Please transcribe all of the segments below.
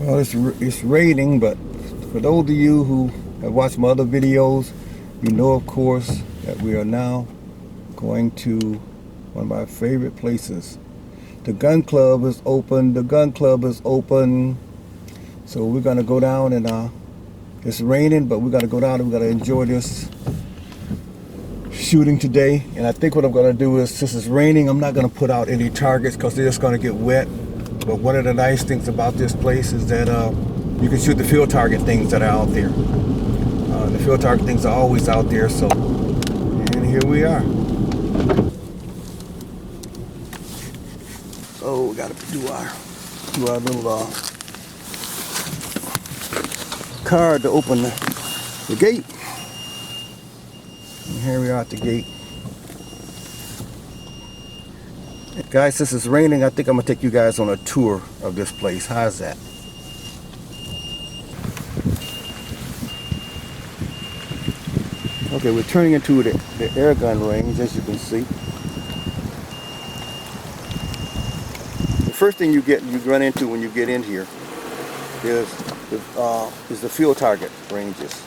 Well, it's raining, but for those of you who have watched my other videos, you know, of course, that we are now going to one of my favorite places. The gun club is open. The gun club is open. So we're going to go down and it's raining, but we're going to go down and we're going to enjoy this shooting today. And I think what I'm going to do is, since it's raining, I'm not going to put out any targets because they're just going to get wet. But one of the nice things about this place is that you can shoot the field target things that are out there. The field target things are always out there. So, and here we are. So we got to do our little card to open the gate. And here we are at the gate. Guys, since it's raining, I think I'm going to take you guys on a tour of this place. How's that? Okay, we're turning into the air gun range, as you can see. The first thing you run into when you get in here is the field target ranges.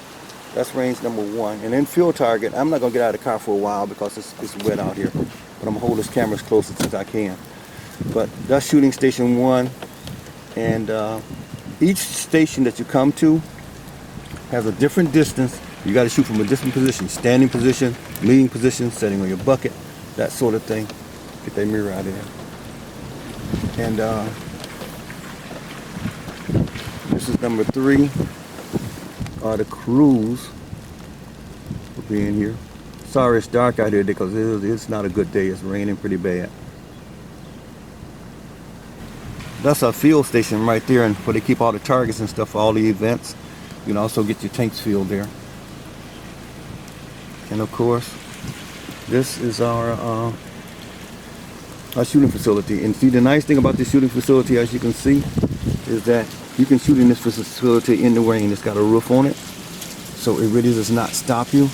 That's range number 1. And in field target, I'm not going to get out of the car for a while because it's wet out here. But I'm going to hold this camera as close as I can. But that's shooting station 1. And each station that you come to has a different distance. You got to shoot from a different position. Standing position, leaning position, setting on your bucket, that sort of thing. Get that mirror out of there. And this is number 3. The crews will be in here. Sorry it's dark out here because it's not a good day. It's raining pretty bad. That's our field station right there, and where they keep all the targets and stuff for all the events. You can also get your tanks filled there. And of course, this is our shooting facility. And see, the nice thing about this shooting facility, as you can see, is that you can shoot in this facility in the rain. It's got a roof on it, so it really does not stop you.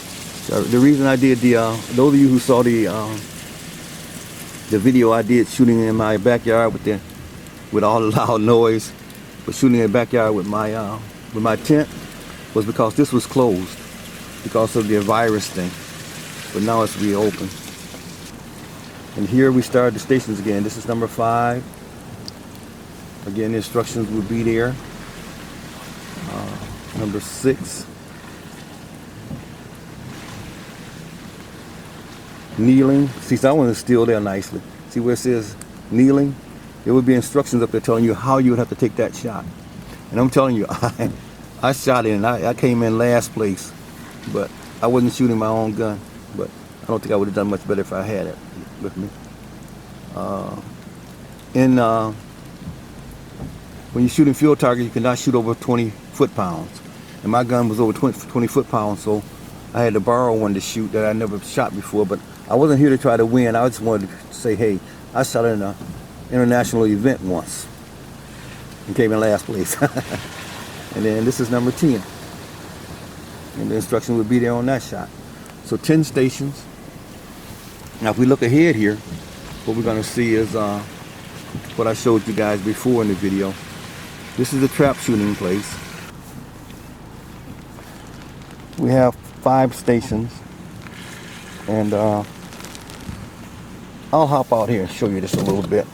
The reason I did those of you who saw the video I did shooting in my backyard with all the loud noise, but shooting in the backyard with my tent, was because this was closed because of the virus thing. But now it's reopened. And here we started the stations again. This is number 5. Again, the instructions will be there. Number 6. Kneeling. See, that one is still there nicely. See where it says kneeling? There would be instructions up there telling you how you would have to take that shot. And I'm telling you, I shot it and I came in last place. But I wasn't shooting my own gun. But I don't think I would have done much better if I had it with me. When you're shooting field targets, you cannot shoot over 20 foot-pounds. And my gun was over 20 foot-pounds, so I had to borrow one to shoot that I never shot before. But I wasn't here to try to win. I just wanted to say, hey, I shot in an international event once and came in last place. And then this is number 10. And the instruction would be there on that shot. So 10 stations. Now if we look ahead here, what we're going to see is what I showed you guys before in the video. This is the trap shooting place. We have 5 stations. And I'll hop out here and show you this a little bit.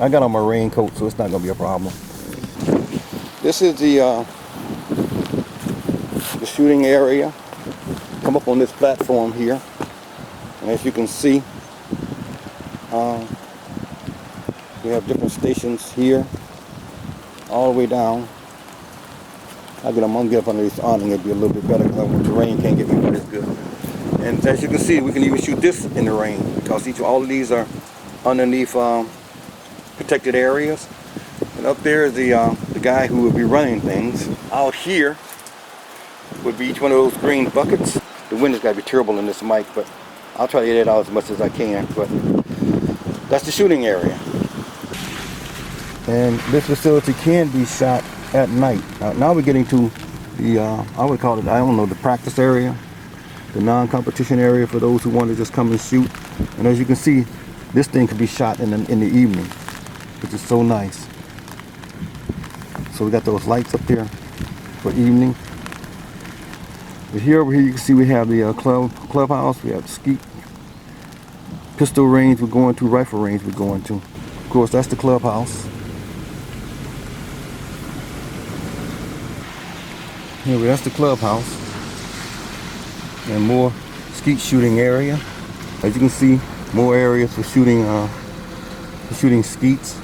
I got on my raincoat, so it's not going to be a problem. This is the shooting area. Come up on this platform here, and as you can see, we have different stations here, all the way down. I'm gonna get up under this awning. It'd be a little bit better because the rain can't get me quite as good. And as you can see, we can even shoot this in the rain because all of these are underneath protected areas. And up there is the guy who will be running things. Out here would be each one of those green buckets. The wind has got to be terrible in this mic, but I'll try to get it out as much as I can. But that's the shooting area. And this facility can be shot at night. Now we're getting to the, I would call it, I don't know, the practice area, the non-competition area for those who want to just come and shoot. And as you can see, this thing can be shot in the evening, which is so nice. So we got those lights up there for evening. But here, over here, you can see we have the clubhouse. We have the skeet, pistol range we're going to, rifle range we're going to. Of course, that's the clubhouse. Here, that's the clubhouse. And more skeet shooting area. As you can see, more areas for shooting skeets.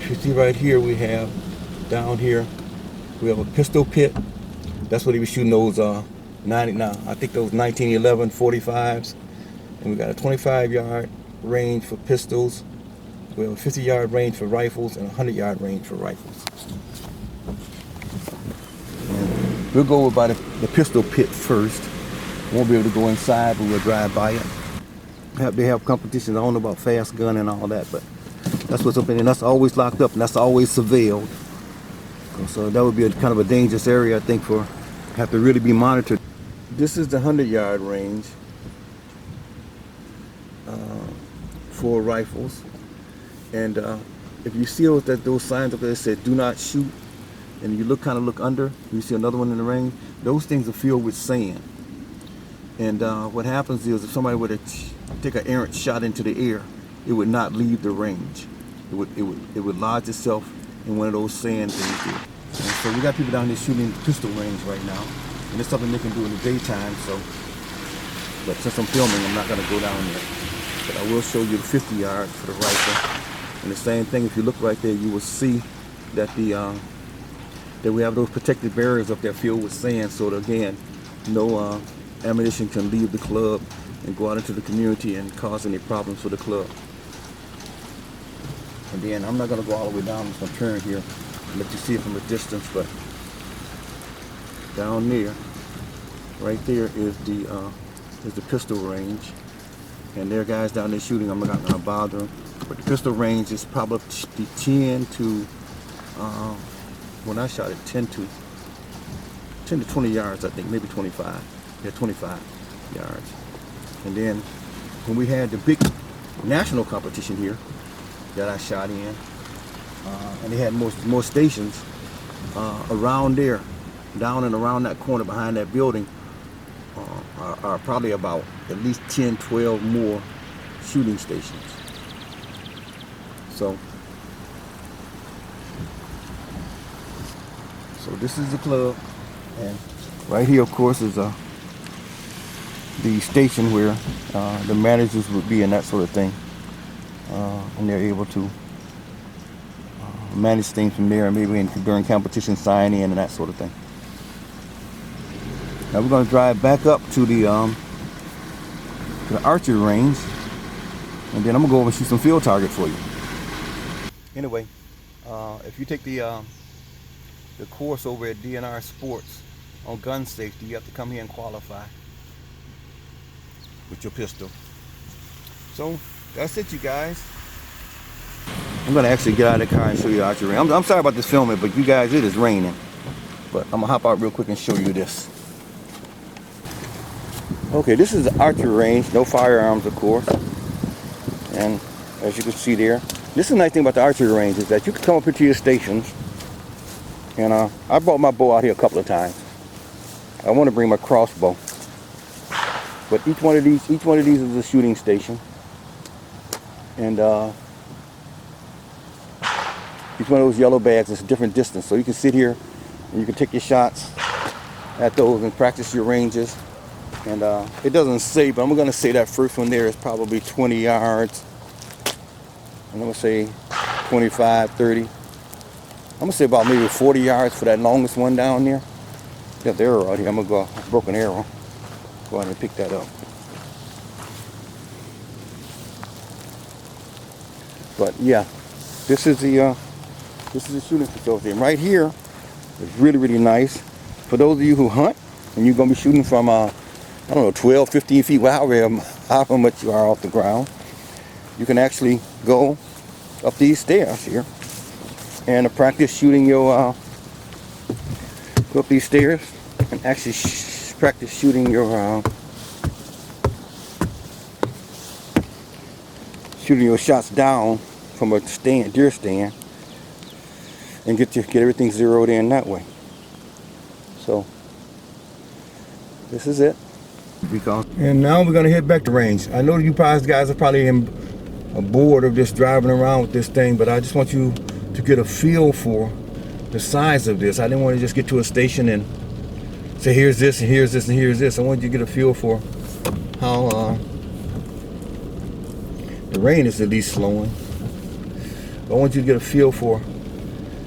You see right here we have, down here, we have a pistol pit. That's what he was shooting those I think those 1911 45s. And we got a 25-yard range for pistols. We have a 50-yard range for rifles and a 100-yard range for rifles. And we'll go over by the pistol pit first. Won't be able to go inside, but we'll drive by it. They have competitions. I don't know about fast gun and all that, but that's what's up in there. That's always locked up and that's always surveilled. So that would be a kind of a dangerous area, I think, have to really be monitored. This is the 100-yard range for rifles. And if you see those signs up there that say "Do not shoot," and you look under, you see another one in the range. Those things are filled with sand. And what happens is, if somebody were to take an errant shot into the air, it would not leave the range. It would lodge itself in one of those sand things there. And so we got people down here shooting pistol range right now, and it's something they can do in the daytime. But since I'm filming, I'm not going to go down there. But I will show you the 50 yards for the rifle. And the same thing, if you look right there, you will see that that we have those protected barriers up there filled with sand, so that, again, no ammunition can leave the club and go out into the community and cause any problems for the club. And then I'm not going to go all the way down. I'm just going to turn here and let you see it from a distance. But down there, right there is the pistol range. And there are guys down there shooting. I'm not going to bother them. But the pistol range is probably 10 to, when I shot it, 10 to 20 yards, I think, maybe 25. Yeah, 25 yards. And then when we had the big national competition here that I shot in, and they had more stations around there, down and around that corner behind that building, are probably about at least 10, 12 more shooting stations. So this is the club, and right here, of course, is the station where the managers would be and that sort of thing, and they're able to manage things from there, and maybe during competition sign in and that sort of thing. Now we're going to drive back up to the archery range, and then I'm gonna go over and shoot some field target for you. Anyway, if you take the course over at DNR Sports on gun safety, you have to come here and qualify with your pistol. So that's it, you guys. I'm gonna actually get out of the car and show you archery range. I'm sorry about this filming, but you guys, it is raining. But I'm gonna hop out real quick and show you this. Okay, this is the archery range, no firearms, of course. And as you can see there, this is the nice thing about the archery range, is that you can come up here to your stations. And I brought my bow out here a couple of times. I want to bring my crossbow. But each one of these is a shooting station. And each one of those yellow bags is a different distance. So you can sit here and you can take your shots at those and practice your ranges. And it doesn't say, but I'm going to say that first one there is probably 20 yards. And I'm going to say 25, 30. I'm going to say about maybe 40 yards for that longest one down there. Got the arrow right here. I'm going to go a broken arrow. Go ahead and pick that up. But yeah, this is the shooting facility. And right here is really, really nice. For those of you who hunt, and you're going to be shooting from, I don't know, 12, 15 feet, however much you are off the ground, you can actually go up these stairs here and practice shooting your, go up these stairs and actually practice shooting your shooting your shots down from a stand, deer stand, and get everything zeroed in that way. So this is it. And now we're gonna head back to range. I know you guys are probably bored of just driving around with this thing, but I just want you to get a feel for the size of this. I didn't want to just get to a station and say here's this and here's this and here's this. I wanted you to get a feel for how the rain is at least slowing. But I want you to get a feel for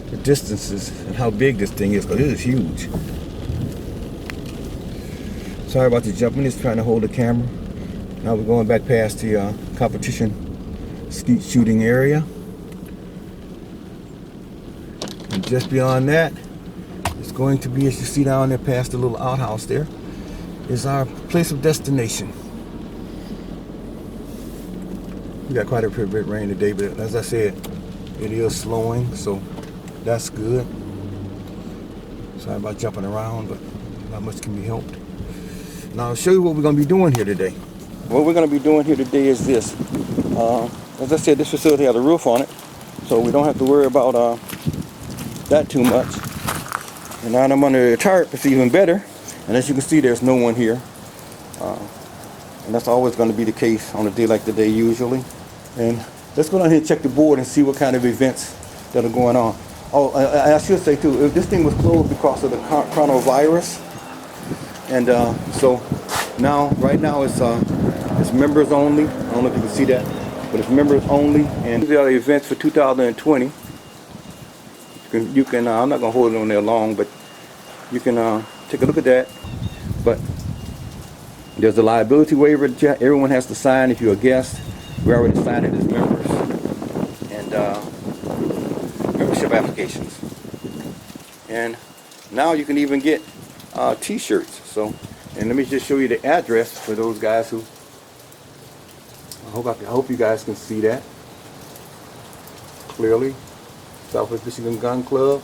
the distances and how big this thing is, because it is huge. Sorry about the jumping, just trying to hold the camera. Now we're going back past the competition skeet shooting area. And just beyond that, it's going to be, as you see down there past the little outhouse there, is our place of destination. We got quite a bit of rain today, but as I said, it is slowing, so that's good. Sorry about jumping around, but not much can be helped. Now I'll show you what we're going to be doing here today. What we're going to be doing here today is this. As I said, this facility has a roof on it, so we don't have to worry about that too much. And now I'm under the tarp, it's even better. And as you can see, there's no one here. And that's always going to be the case on a day like today usually. And let's go down here and check the board and see what kind of events that are going on. Oh, I should say too, if this thing was closed because of the coronavirus. And so now, right now it's members only. I don't know if you can see that, but it's members only. And these are the events for 2020. You can I'm not gonna hold it on there long, but you can take a look at that. But there's a liability waiver that everyone has to sign if you're a guest. We already signed it as members. And membership applications. And now you can even get t-shirts. So, and let me just show you the address for those guys who, I hope you guys can see that clearly. Southwest Michigan Gun Club.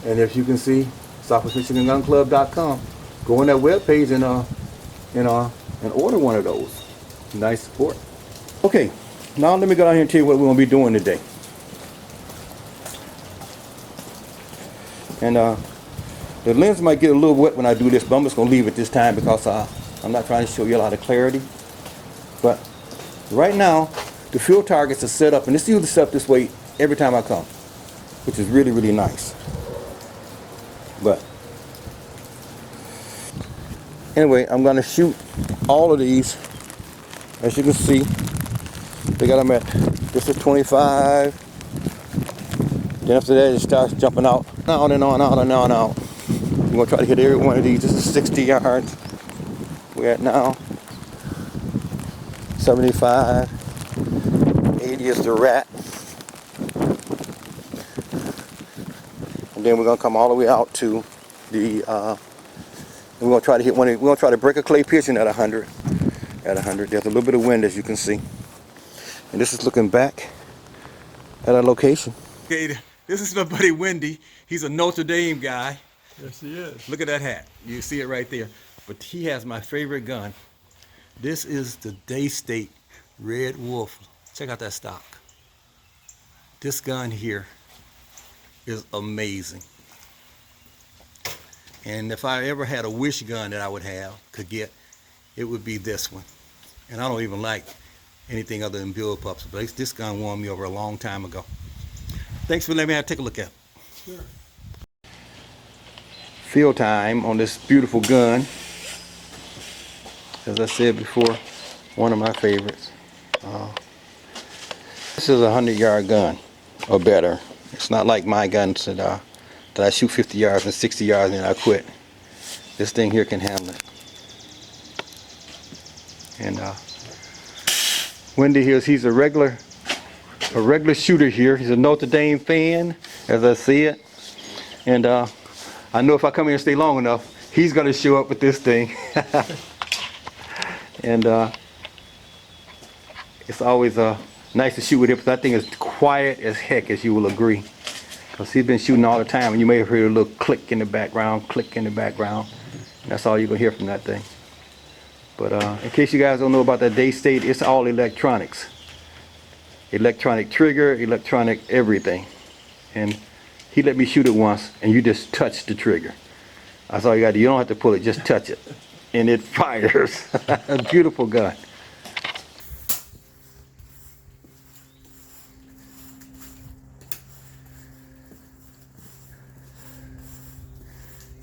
And if you can see, southwestmichigangunclub.com. Go on that webpage and order one of those. Nice support. Okay, now let me go down here and tell you what we're going to be doing today. And the lens might get a little wet when I do this, but I'm just going to leave it this time because I'm not trying to show you a lot of clarity. But right now, the field targets are set up, and it's usually set up this way every time I come, which is really, really nice. But anyway, I'm going to shoot all of these. As you can see, they got them at, this is 25. Then after that, it starts jumping out and on and on and on and out. We're going to try to hit every one of these. This is 60 yards. We're at now 75. 80 is the rat. And then we're going to come all the way out to the, we're going to try to hit one, we're going to try to break a clay pigeon at 100. At 100. There's a little bit of wind, as you can see. And this is looking back at our location. Okay, this is my buddy Wendy. He's a Notre Dame guy. Yes, he is. Look at that hat. You see it right there. But he has my favorite gun. This is the Daystate Red Wolf. Check out that stock. This gun here is amazing. And if I ever had a wish gun that I would have, could get, it would be this one. And I don't even like anything other than bullpups, but this gun won me over a long time ago. Thanks for letting me take a look at it. Sure. Field time on this beautiful gun. As I said before, one of my favorites. This is a 100-yard gun or better. It's not like my guns that I shoot 50 yards and 60 yards and I quit. This thing here can handle it. And Wendy here, he's a regular shooter here. He's a Notre Dame fan, as I see it. And I know if I come here and stay long enough, he's gonna show up with this thing. And it's always nice to shoot with him, because that thing is quiet as heck, as you will agree. Because he's been shooting all the time, and you may have heard a little click in the background, click in the background. And that's all you're gonna hear from that thing. But in case you guys don't know about that Daystate, it's all electronics. electronic trigger, electronic everything. And he let me shoot it once, and you just touch the trigger. That's all you got to do. You don't have to pull it, just touch it. And it fires. A beautiful gun.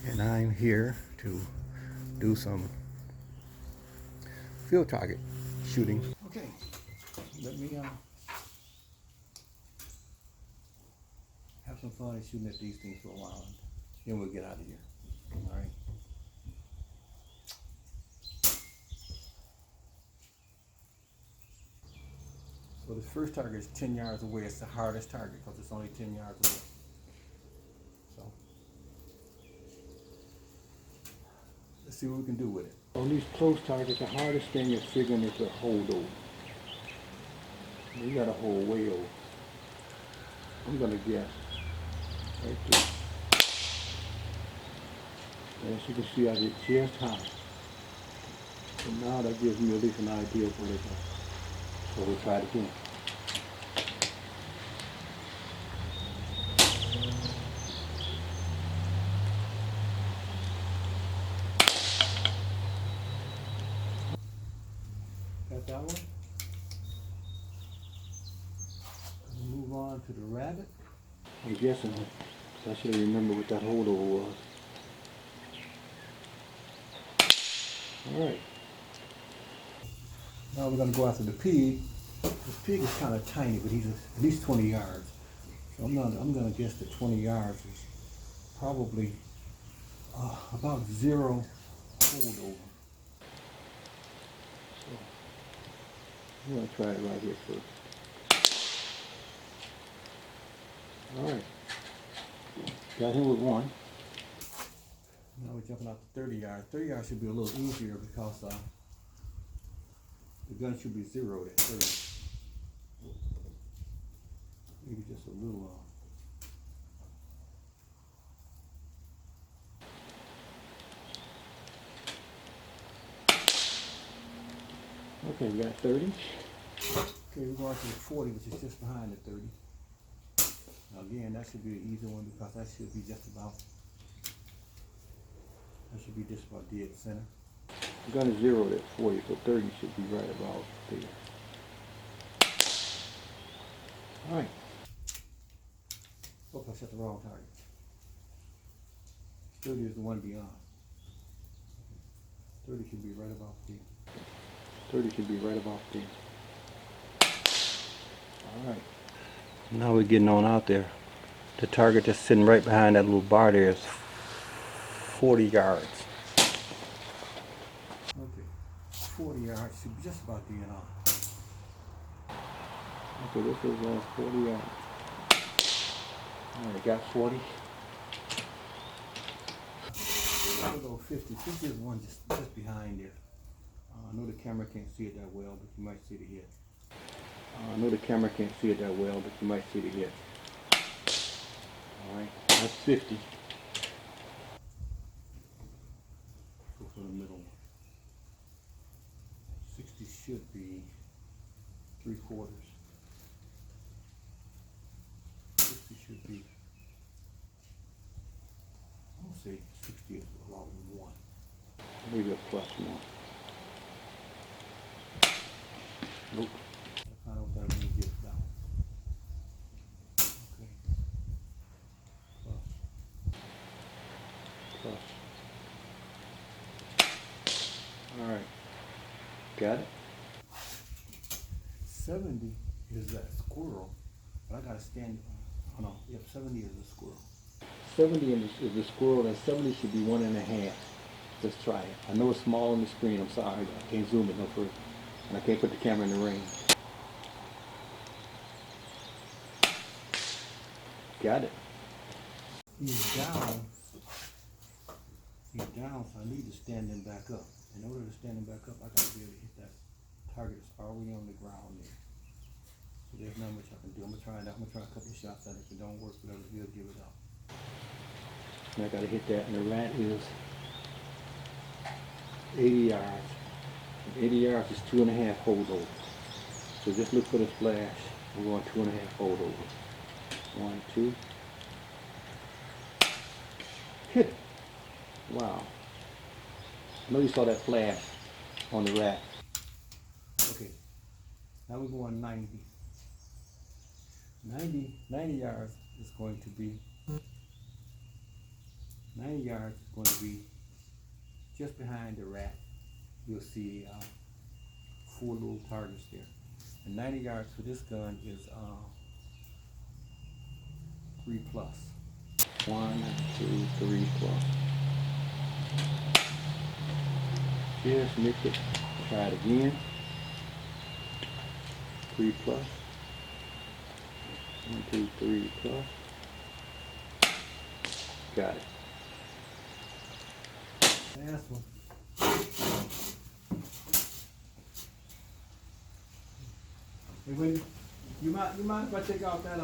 And I'm here to do some field target shooting. Okay, let me have some fun shooting at these things for a while, and then we'll get out of here. All right. So this first target is 10 yards away. It's the hardest target because it's only 10 yards away. So let's see what we can do with it. On these close targets, the hardest thing is figuring is to hold over. You got to hold way over. I'm gonna guess right there. As you can see, I did just high. So now that gives me at least an idea of where they're going. So we'll try it again. Got that one? We'll move on to the rabbit. I'm guessing, so I should remember what that holdover was. Alright. Now we're going to go after the pig. This pig is kind of tiny, but he's at least 20 yards. So I'm going to guess that 20 yards is probably about 0 holdover. So I'm going to try it right here first. Alright. Got him with one. Now we're jumping out to 30 yards. 30 yards should be a little easier because the gun should be zeroed at 30. Maybe just a little Okay, we got 30. Okay, we're going to the 40, which is just behind the 30. Now again, that should be an easy one because that should be just about dead center. I'm going to zero it at 40, so 30 should be right about there. Alright. Hope I set the wrong target. 30 is the one beyond. 30 should be right about there. 30 should be right about there. Alright. Now we're getting on out there. The target that's sitting right behind that little bar there is 40 yards. Okay, 40 yards should be just about the end on. Okay, this is 40 yards. Alright, got 40. I'll go 50. 50 is one just behind there. I know the camera can't see it that well, but you might see the hit. I know the camera can't see it that well, but you might see the hit. Alright, that's 50. Go for the middle one. 60 should be 3/4. 60 should be, I'm going to say 60 is about 1. Maybe a plus 1. Nope. I don't think we get it down. Okay. Plus. Alright. Got it? 70 is that squirrel. But I gotta stand. Oh no, yep, 70 is the squirrel. 70 is the squirrel, and 70 should be 1.5. Let's try it. I know it's small on the screen, I'm sorry, I can't zoom it no further. And I can't put the camera in the ring. Got it. He's down. He's down, so I need to stand him back up. In order to stand him back up, I gotta be able to hit that target that's already on the ground there. So there's not much I can do. I'm gonna try it out. I'm gonna try a couple of shots at it. If it don't work, whatever, we'll give it up. And I gotta hit that, and the rat is 80 yards. And 80 yards is 2.5 holdover. So just look for the flash. I'm going 2.5 fold over. 1, 2. Hit it. Wow. I know you saw that flash on the rack. Okay. Now we're going 90. 90 yards is going to be 90 yards is going to be just behind the rack. You'll see 4 little targets there. And 90 yards for this gun is 3 plus. 1, 2, 3 plus. Just missed it. Try it again. 3 plus. 1, 2, 3 plus. Got it. Last one. Hey, Wendy, you mind if I take off that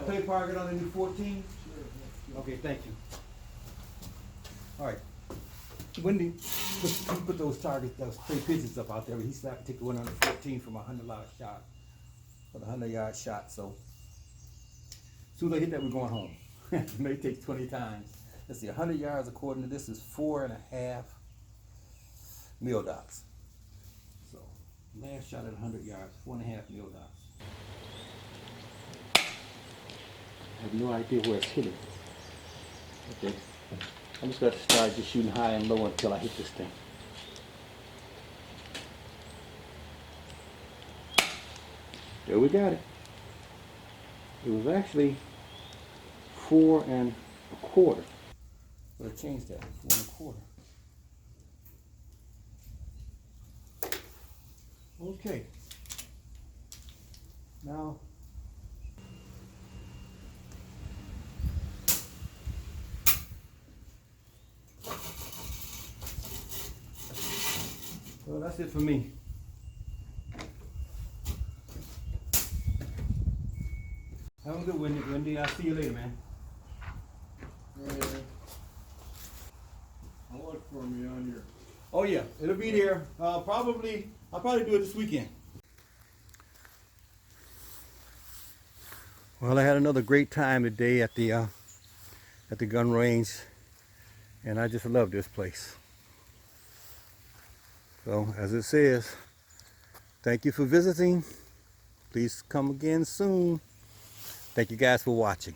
play target on the new 14? Sure. Okay, thank you. All right. Wendy, put those targets, those play pigeons up out there. He slapped take the one on the 14 from a 100-yard shot, for the 100-yard shot. So as soon as I hit that, we're going home. It may take 20 times. Let's see, 100 yards according to this is 4.5 mil dots. So last shot at 100 yards, 4.5 mil dots. I have no idea where it's hitting. Okay, I'm just going to start just shooting high and low until I hit this thing. There we got it. It was actually 4.25. But I changed that, 4.25. Okay. Now, well, that's it for me. Have a good one, Wendy. I'll see you later, man. I'll look for me on your. Oh yeah, it'll be there. I'll probably do it this weekend. Well, I had another great time today at the gun range, and I just love this place. So, as it says, thank you for visiting. Please come again soon. Thank you guys for watching.